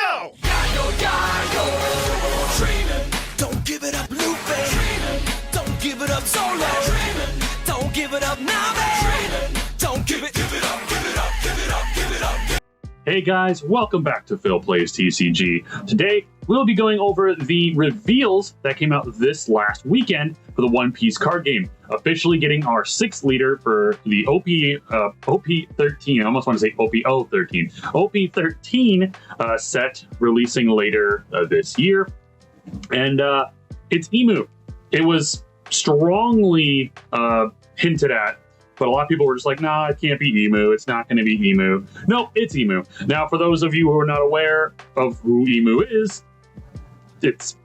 go! Yayo, dreaming. Don't give it up, Lupe. Dreaming. Don't give it up, Solo. Dreaming. Don't give it up, Nave. Dreaming. Don't give it up, give it up, give it up, give it up. Hey guys, welcome back to Phil Plays TCG. Today, we'll be going over the reveals that came out this last weekend for the One Piece card game. Officially getting our 6th leader for the OP13, I almost want to say OPO13. OP13 set releasing later this year. And it's IMU. It was strongly hinted at, but a lot of people were just like, nah, it can't be IMU. It's not going to be IMU. No, it's IMU. Now, for those of you who are not aware of who IMU is, it's,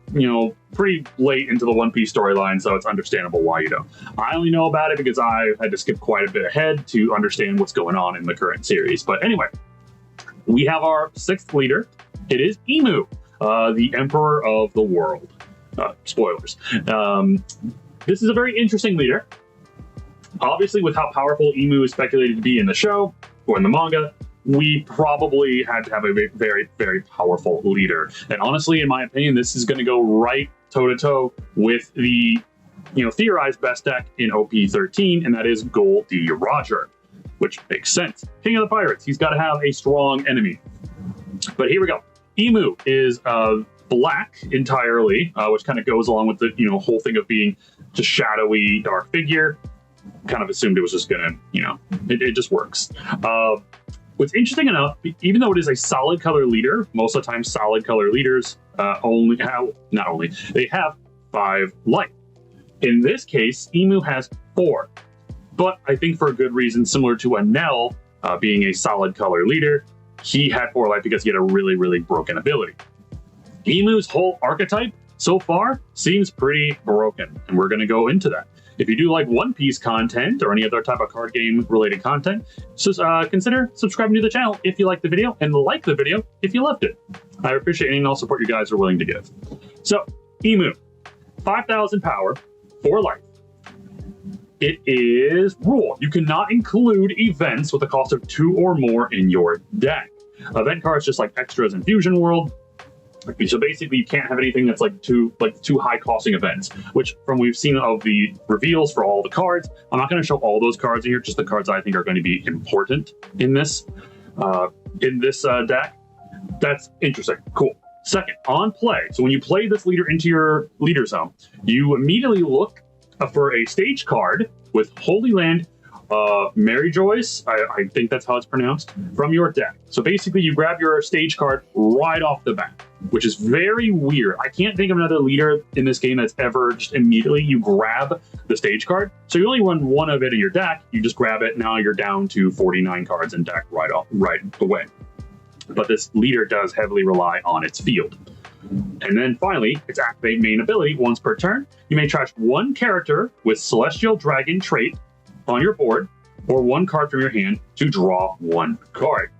pretty late into the One Piece storyline, so it's understandable why you don't. I only know about it because I had to skip quite a bit ahead to understand what's going on in the current series. But anyway, we have our 6th leader. It is IMU, the Emperor of the World. Spoilers. This is a very interesting leader. Obviously, with how powerful IMU is speculated to be in the show or in the manga, we probably had to have a very, very powerful leader. And honestly, in my opinion, this is going to go right toe-to-toe with the, theorized best deck in OP13, and that is Gol D. Roger, which makes sense. King of the Pirates, he's got to have a strong enemy. But here we go. IMU is black entirely, which kind of goes along with the, whole thing of being just shadowy, dark figure. Kind of assumed it was just gonna, it just works. What's interesting enough, even though it is a solid color leader, most of the time solid color leaders they have 5 life. In this case, IMU has 4, but I think for a good reason, similar to Anel being a solid color leader, he had 4 life because he had a really, really broken ability. IMU's whole archetype so far seems pretty broken, and we're going to go into that. If you do like One Piece content or any other type of card game related content, consider subscribing to the channel if you like the video, and like the video if you loved it. I appreciate any and all support you guys are willing to give. So, IMU, 5,000 power, 4 life. It is rule. You cannot include events with a cost of 2 or more in your deck. Event cards just like extras in Fusion World. So basically, you can't have anything that's like too high costing events, which from we've seen of the reveals for all the cards. I'm not going to show all those cards in here, just the cards I think are going to be important in this deck. That's interesting. Cool. Second, on play. So when you play this leader into your leader zone, you immediately look for a stage card with Holy Land, Mary Joyce, I think that's how it's pronounced, from your deck. So basically, you grab your stage card right off the bat, which is very weird. I can't think of another leader in this game that's ever just immediately you grab the stage card. So you only run 1 of it in your deck, you just grab it, now you're down to 49 cards in deck right away. But this leader does heavily rely on its field. And then finally, its activate main ability, once per turn, you may trash 1 character with Celestial Dragon trait on your board, or 1 card from your hand to draw 1 card.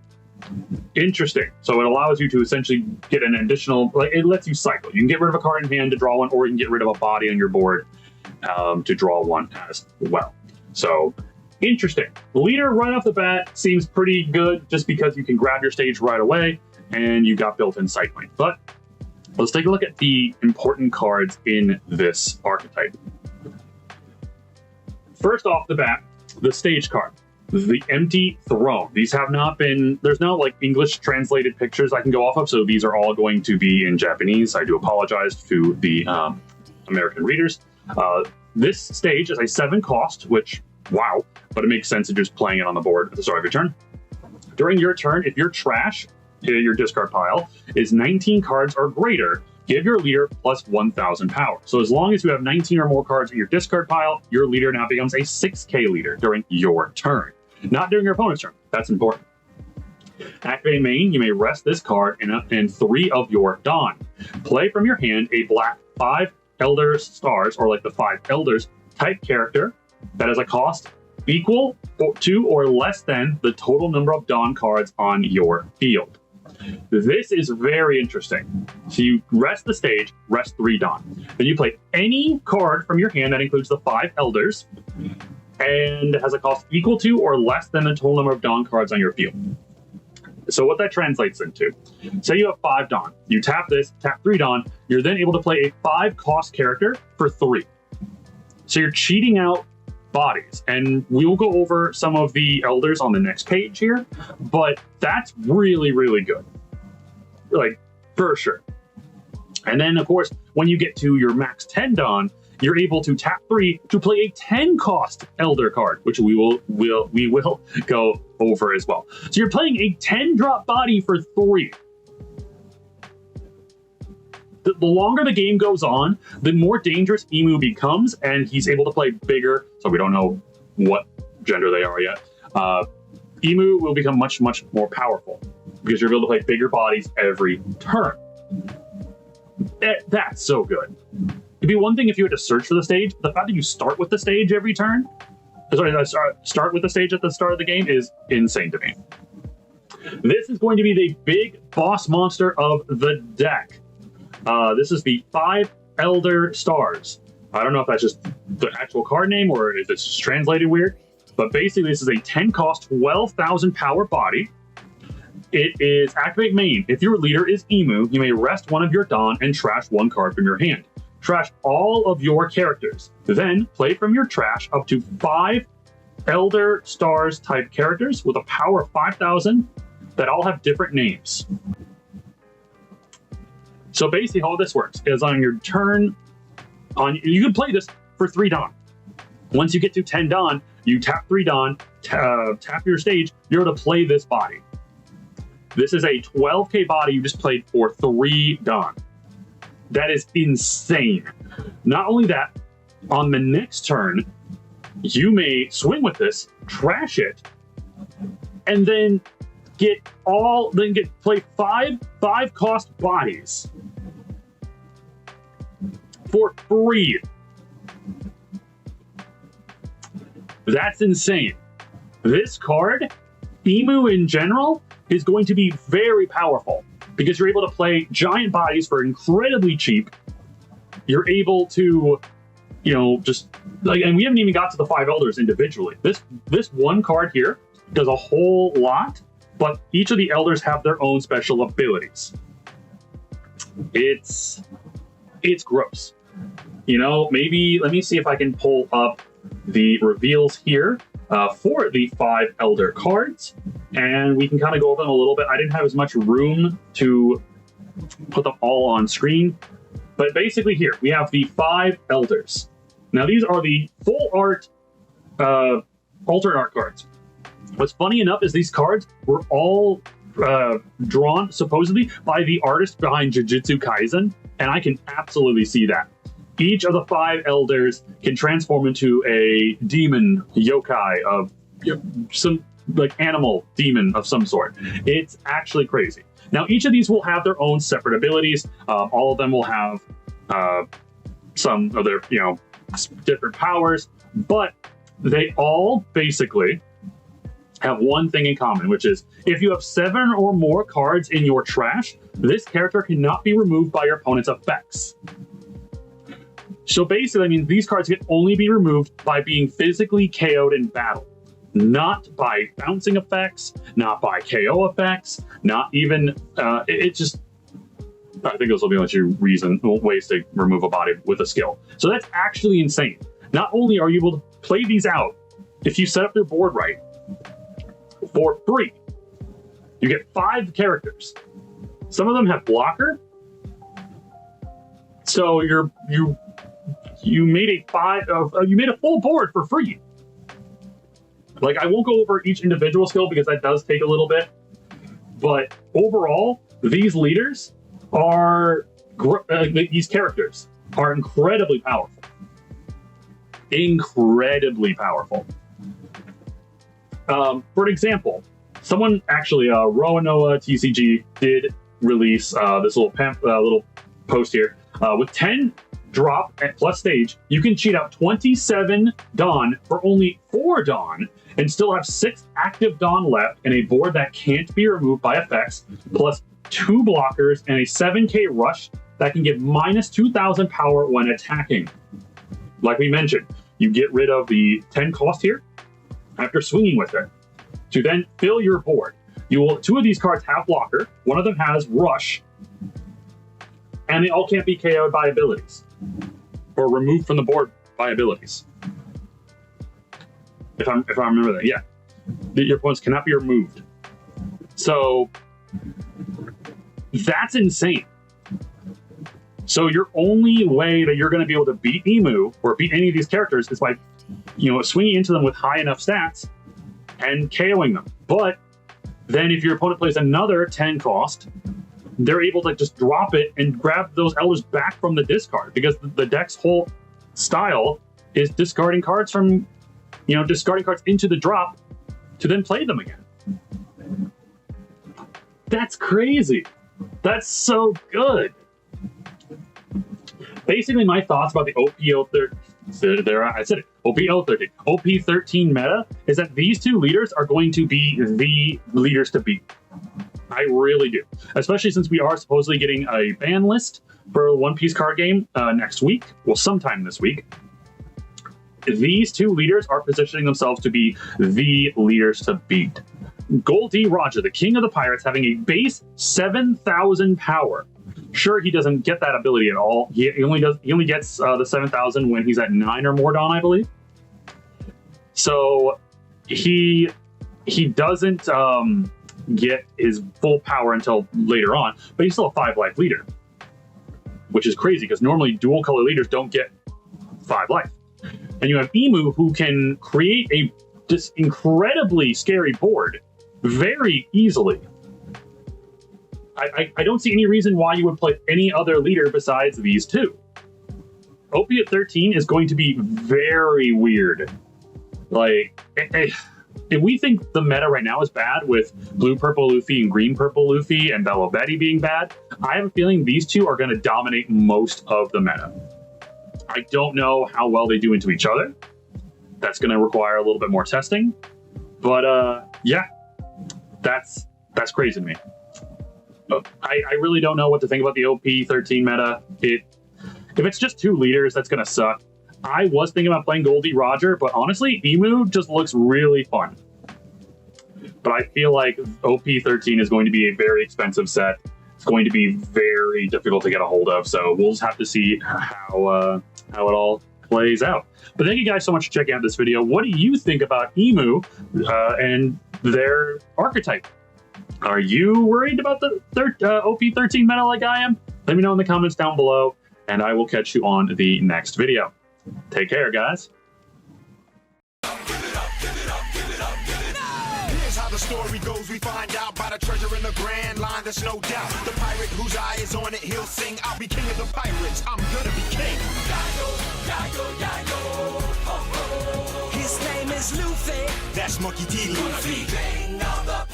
Interesting. So it allows you to essentially get an additional, it lets you cycle. You can get rid of a card in hand to draw 1, or you can get rid of a body on your board to draw 1 as well. So interesting. The leader right off the bat seems pretty good just because you can grab your stage right away and you got built-in cycling. But let's take a look at the important cards in this archetype. First off the bat, the stage card, the Empty Throne. These have not been, there's no English translated pictures I can go off of, so these are all going to be in Japanese. I do apologize to the American readers. This stage is a 7 cost, which, wow, but it makes sense if you're just playing it on the board at the start of your turn. During your turn, if your trash, your discard pile, is 19 cards or greater, give your leader plus 1,000 power. So as long as you have 19 or more cards in your discard pile, your leader now becomes a 6k leader during your turn, not during your opponent's turn. That's important. Activate main, you may rest this card in 3 of your Dawn. Play from your hand a black 5 Elders Stars, or like the 5 Elders type character that has a cost equal to or less than the total number of Dawn cards on your field. This is very interesting. So you rest the stage, rest 3 Dawn. Then you play any card from your hand that includes the 5 Elders and has a cost equal to or less than the total number of Dawn cards on your field. So what that translates into, say you have 5 Dawn, you tap this, tap 3 Dawn, you're then able to play a 5 cost character for 3. So you're cheating out bodies, and we will go over some of the elders on the next page here, but that's really, really good, like for sure. And then of course, when you get to your max 10 Dawn, you're able to tap 3 to play a 10 cost elder card, which we will go over as well. So you're playing a 10 drop body for 3. The longer the game goes on, the more dangerous IMU becomes, and he's able to play bigger, so we don't know what gender they are yet. IMU will become much, much more powerful because you're able to play bigger bodies every turn. That's so good. It'd be one thing if you had to search for the stage, but the fact that you start with the stage every turn, start with the stage at the start of the game is insane to me. This is going to be the big boss monster of the deck. This is the 5 Elder Stars. I don't know if that's just the actual card name or if it's just translated weird, but basically this is a 10 cost, 12,000 power body. It is activate main. If your leader is IMU, you may rest one of your Dawn and trash 1 card from your hand. Trash all of your characters. Then play from your trash up to 5 Elder Stars type characters with a power of 5,000 that all have different names. So basically how this works is on your turn, you can play this for 3 Dawn. Once you get to 10 Dawn, you tap 3 Dawn, tap your stage, you're able to play this body. This is a 12k body you just played for 3 Dawn. That is insane. Not only that, on the next turn, you may swing with this, trash it, and then play 5 cost bodies for free. That's insane. This card, IMU in general, is going to be very powerful because you're able to play giant bodies for incredibly cheap. You're able to, just like, and we haven't even got to the 5 elders individually. This one card here does a whole lot, but each of the elders have their own special abilities. It's gross. Maybe let me see if I can pull up the reveals here for the 5 elder cards, and we can kind of go over them a little bit. I didn't have as much room to put them all on screen, but basically here we have the 5 elders. Now these are the full art alternate art cards. What's funny enough is these cards were all drawn supposedly by the artist behind Jujutsu Kaisen, and I can absolutely see that. Each of the 5 elders can transform into a demon yokai of some like animal demon of some sort. It's actually crazy. Now each of these will have their own separate abilities. All of them will have some of their different powers, but they all basically have one thing in common, which is if you have 7 or more cards in your trash, this character cannot be removed by your opponent's effects. So basically, I mean, these cards can only be removed by being physically KO'd in battle, not by bouncing effects, not by KO effects, not even, I think those will be the only ways to remove a body with a skill. So that's actually insane. Not only are you able to play these out, if you set up your board right, for free, you get 5 characters. Some of them have blocker. So you made a full board for free. Like, I won't go over each individual skill because that does take a little bit, but overall, these leaders are these characters are incredibly powerful. Incredibly powerful. For example, someone actually, Roanoa TCG did release this little post here with 10 drop at plus stage. You can cheat out 27 Dawn for only 4 Dawn and still have 6 active Dawn left in a board that can't be removed by effects, plus 2 blockers and a 7k rush that can give minus 2,000 power when attacking. Like we mentioned, you get rid of the 10 cost here after swinging with it to then fill your board. Two of these cards have blocker. One of them has rush, and they all can't be KO'd by abilities or removed from the board by abilities. If I remember that, yeah, your opponents cannot be removed. So that's insane. So your only way that you're going to be able to beat IMU or beat any of these characters is by, swinging into them with high enough stats and KOing them. But then if your opponent plays another 10 cost, they're able to just drop it and grab those elders back from the discard, because the deck's whole style is discarding cards from, discarding cards into the drop to then play them again. That's crazy. That's so good. Basically, my thoughts about the OP13 meta is that these two leaders are going to be the leaders to beat. I really do. Especially since we are supposedly getting a ban list for a One Piece card game next week. Well, sometime this week. These two leaders are positioning themselves to be the leaders to beat. Goldie Roger, the king of the pirates, having a base 7,000 power. Sure, he doesn't get that ability at all. He only gets the 7,000 when he's at 9 or more Dawn, I believe. So he doesn't get his full power until later on, but he's still a 5-life leader, which is crazy because normally dual color leaders don't get 5 life. And you have IMU, who can create this incredibly scary board very easily. I don't see any reason why you would play any other leader besides these two. OP at 13 is going to be very weird. Like, if we think the meta right now is bad with blue-purple Luffy and green-purple Luffy and Bello Betty being bad, I have a feeling these two are going to dominate most of the meta. I don't know how well they do into each other. That's going to require a little bit more testing. But, yeah, that's crazy to me. I really don't know what to think about the OP13 meta. If it's just two leaders, that's going to suck. I was thinking about playing Goldie Roger, but honestly, IMU just looks really fun. But I feel like OP13 is going to be a very expensive set. It's going to be very difficult to get a hold of, so we'll just have to see how it all plays out. But thank you guys so much for checking out this video. What do you think about IMU and their archetype? Are you worried about the OP13 meta like I am? Let me know in the comments down below, and I will catch you on the next video. Take care, guys. Here's how the story goes. We find out by the treasure in the grand line. There's no doubt. The pirate whose eye is on it, he'll sing. I'll be king of the pirates. I'm gonna be king. His name is Luffy. That's Monkey D. Luffy. King of the